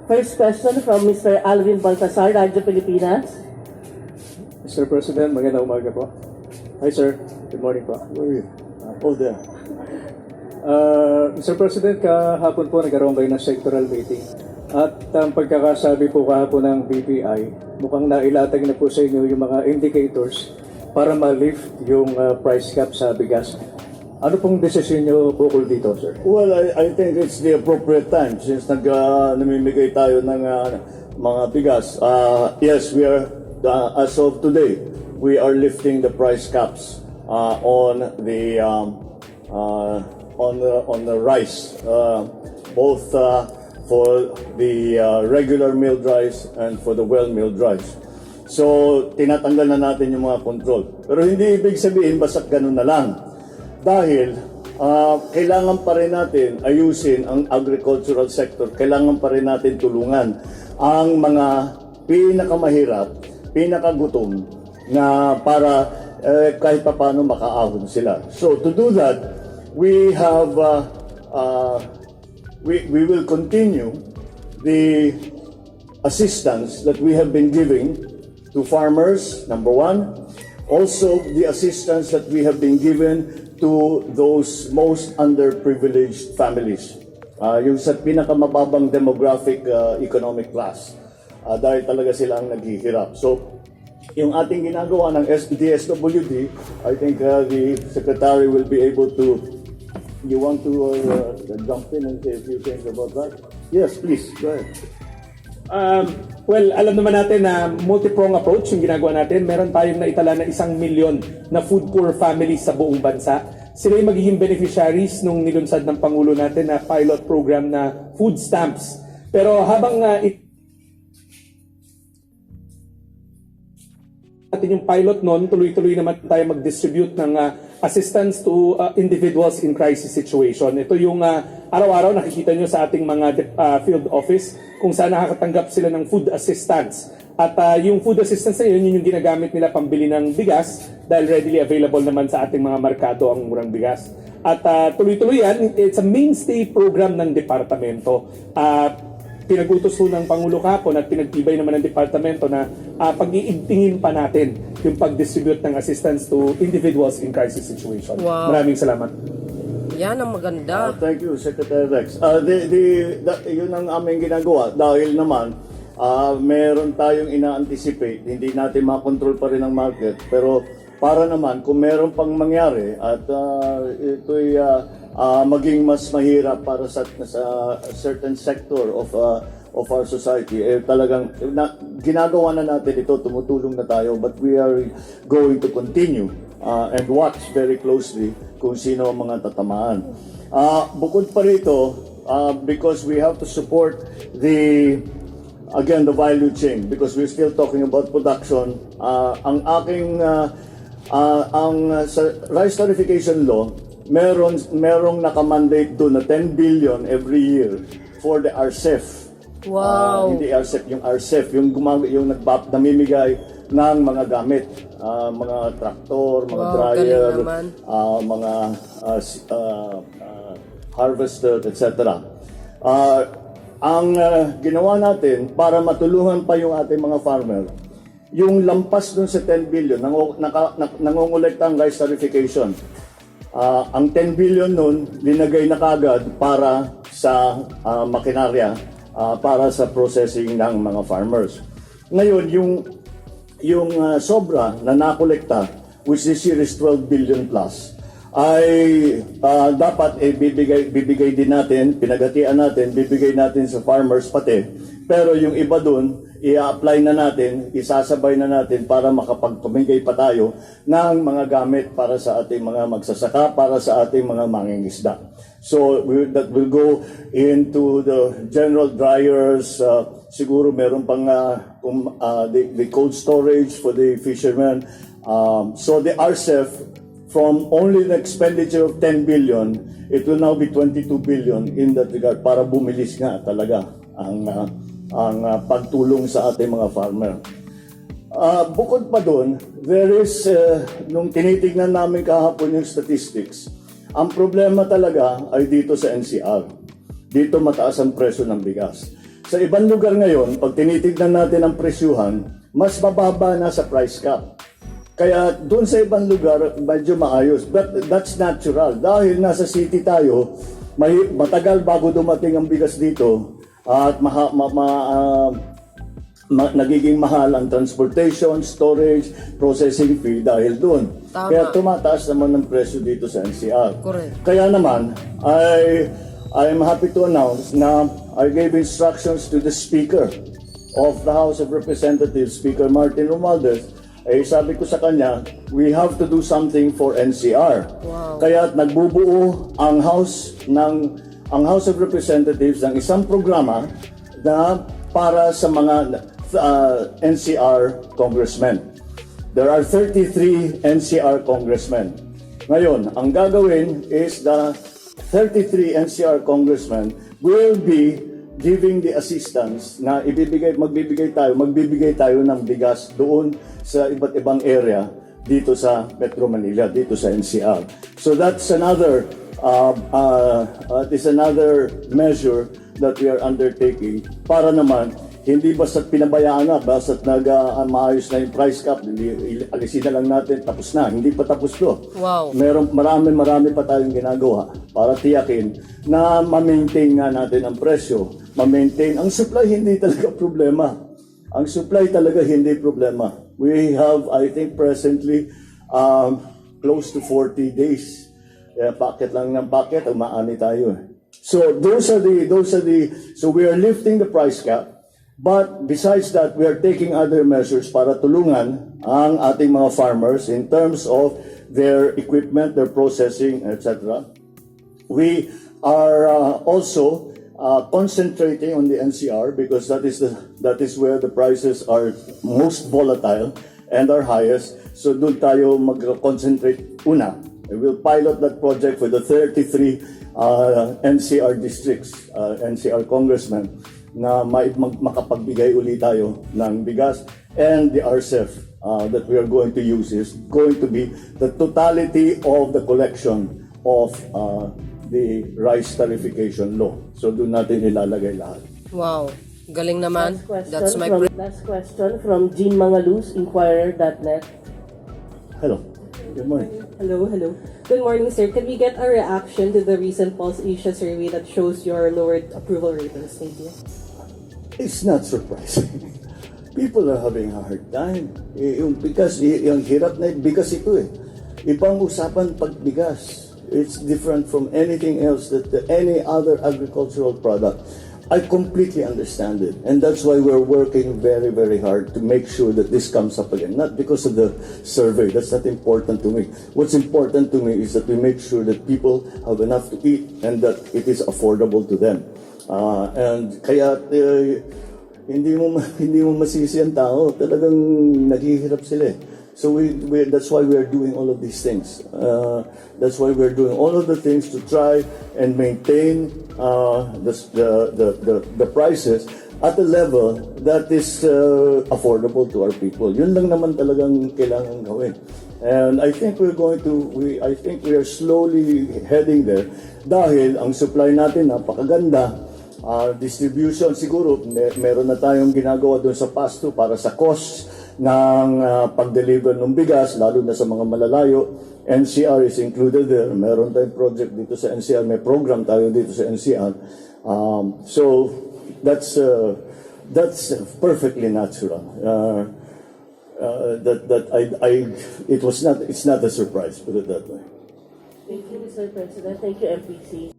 First question from Mr. Alvin Baltasar, Radyo Pilipinas. Mr. President, magandang umaga po. Hi sir, good morning po. Oh, there. Mr. President, kahapon po nagkaroon kayo ng sectoral meeting. At ang pagkakasabi po kahapon ng BPI, mukhang nailatag na po sa inyo yung mga indicators para ma-lift yung price cap sa bigas. Ano pong desisyon nyo bukol dito, sir? Well, I think it's the appropriate time since namimigay tayo ng mga bigas. Yes, we are, as of today, we are lifting the price caps on the rice, both for the regular milled rice and for the well-milled rice. So, tinatanggal na natin yung mga control. Pero hindi ibig sabihin basta't ganun na lang. Dahil kailangan pa rin natin ayusin ang agricultural sector. Kailangan pa rin natin tulungan ang mga pinakamahirap, pinakagutom na para kahit pa paano makaahon sila. So to do that, we have we will continue the assistance that we have been giving to farmers, number one. Also, the assistance that we have been given to those most underprivileged families. Yung sa pinakamababang demographic economic class. Dahil talaga sila ang naghihirap. So, yung ating ginagawa ng DSWD, I think the Secretary will be able to, you want to jump in and say a few things about that? Yes, please, go ahead. Well, alam naman natin na multi-prong approach yung ginagawa natin. Meron tayong naitala na 1 million na food poor families sa buong bansa. Sila yung magiging beneficiaries nung nilunsad ng Pangulo natin na pilot program na food stamps. Pero habang natin yung pilot nun, tuloy-tuloy naman tayo mag-distribute ng assistance to individuals in crisis situation. Ito yung araw-araw nakikita nyo sa ating mga field office kung saan nakakatanggap sila ng food assistance. At yung food assistance na yun yung ginagamit nila pambili ng bigas dahil readily available naman sa ating mga merkado ang murang bigas. At tuloy-tuloy yan, it's a mainstay program ng departamento. Pinag-utos po ng Pangulo kahapon at pinagtibay naman ng departamento na pag-iigtingin pa natin yung pag-distribute ng assistance to individuals in crisis situation. Wow. Maraming salamat. Yan ang maganda. Thank you, Secretary Rex. Yun ang aming ginagawa dahil naman meron tayong ina-anticipate, hindi natin makontrol pa rin ang market, pero para naman kung meron pang mangyari at ito'y maging mas mahirap para sa certain sector of our society, talagang ginagawa na natin ito, tumutulong na tayo, but we are going to continue and watch very closely kung sino ang mga tatamaan. Bukod pa rito, because we have to support the value chain, because we're still talking about production. Ang aking sa rice tarification law, merong nakamandate doon na 10 billion every year for the RCEF. Wow. Hindi RCEF, yung RCEF, yung namimigay ng mga gamit, mga traktor, mga Wow, dryer, galing naman. mga harvester, etc. Ang ginawa natin para matulungan pa yung ating mga farmer, yung lampas dun sa 10 billion, nangongolekta ang rice tarification. Ang 10 billion nun, linagay na kagad para sa makinarya, para sa processing ng mga farmers. Ngayon, yung sobra na nakolekta, which this year is 12 billion plus, ay dapat bibigay din natin, pinagatian natin, bibigay natin sa farmers pati. Pero yung iba dun, i-apply na natin, isasabay na natin para makapagpamigay pa tayo ng mga gamit para sa ating mga magsasaka, para sa ating mga mangingisda. So that will go into the general dryers, siguro meron pang the cold storage for the fishermen. So the RCEF, from only the expenditure of 10 billion, it will now be 22 billion in that regard para bumilis nga talaga ang pagtulong sa ating mga farmer. Bukod pa doon, there is, nung tinitignan namin kahapon yung statistics, ang problema talaga ay dito sa NCR. Dito mataas ang presyo ng bigas. Sa ibang lugar ngayon, pag tinitignan natin ang presyuhan, mas mababa na sa price cap. Kaya doon sa ibang lugar, medyo maayos. But that's natural. Dahil nasa city tayo, matagal bago dumating ang bigas dito at nagiging mahal ang transportation, storage, processing fee dahil doon. Tama. Kaya tumataas naman ang presyo dito sa NCR. Correct. Kaya naman, I'm happy to announce na I gave instructions to the Speaker of the House of Representatives, Speaker Martin Romualdez. Sabi ko sa kanya, we have to do something for NCR. Wow. Kaya nagbubuo ang House of Representatives ng isang programa na para sa mga NCR congressmen. There are 33 NCR congressmen. Ngayon, ang gagawin is the 33 NCR congressmen will be giving the assistance na magbibigay tayo ng bigas doon sa iba't ibang area dito sa Metro Manila, dito sa NCR. So that's another measure that we are undertaking para naman hindi basta pinabayaan na, basta maayos na yung price cap, alisin na lang natin, tapos na. Hindi pa tapos to. Wow. Marami pa tayong ginagawa para tiyakin na ma-maintain nga natin ang presyo. Ma-maintain. Ang supply hindi talaga problema. Ang supply talaga hindi problema. We have, I think, presently, close to 40 days. Packet lang ng packet, umaani tayo. So, so we are lifting the price cap. But besides that, we are taking other measures para tulungan ang ating mga farmers in terms of their equipment, their processing, etc. We are also concentrating on the NCR because that is where the prices are most volatile and are highest. So doon tayo mag-concentrate una. We will pilot that project for the 33 NCR districts, NCR congressmen, na makapagbigay ulit tayo ng bigas, and the RCEF that we are going to use is going to be the totality of the collection of the rice tarification law. So doon natin ilalagay lahat. Wow. Galing naman. That's my Last question from Jean Mangaluz, Inquirer.net. Hello. Good morning. Hello. Good morning, sir. Can we get a reaction to the recent Pulse Asia survey that shows your lowered approval ratings? Thank you. It's not surprising. People are having a hard time. Because yung hirap na bigas ito eh. Ibang usapan pag bigas. It's different from anything else, any other agricultural product. I completely understand it. And that's why we're working very, very hard to make sure that this comes up again. Not because of the survey. That's not important to me. What's important to me is that we make sure that people have enough to eat and that it is affordable to them. And kaya hindi mo masisi ang tao. Talagang naghihirap sila. So that's why we are doing all of these things. That's why we're doing all of the things to try and maintain the prices at a level that is affordable to our people. Yun lang naman talagang kailangan gawin. And I think we are slowly heading there dahil ang supply natin napakaganda. Distribution siguro meron na tayong ginagawa doon sa pasto para sa cost ng pag-deliver ng bigas, lalo na sa mga malalayo. NCR is included there. Meron tayong project dito sa NCR. May program tayo dito sa NCR. So that's perfectly natural. It's not a surprise, put it that way. Thank you, Mr. President. Thank you, MPC.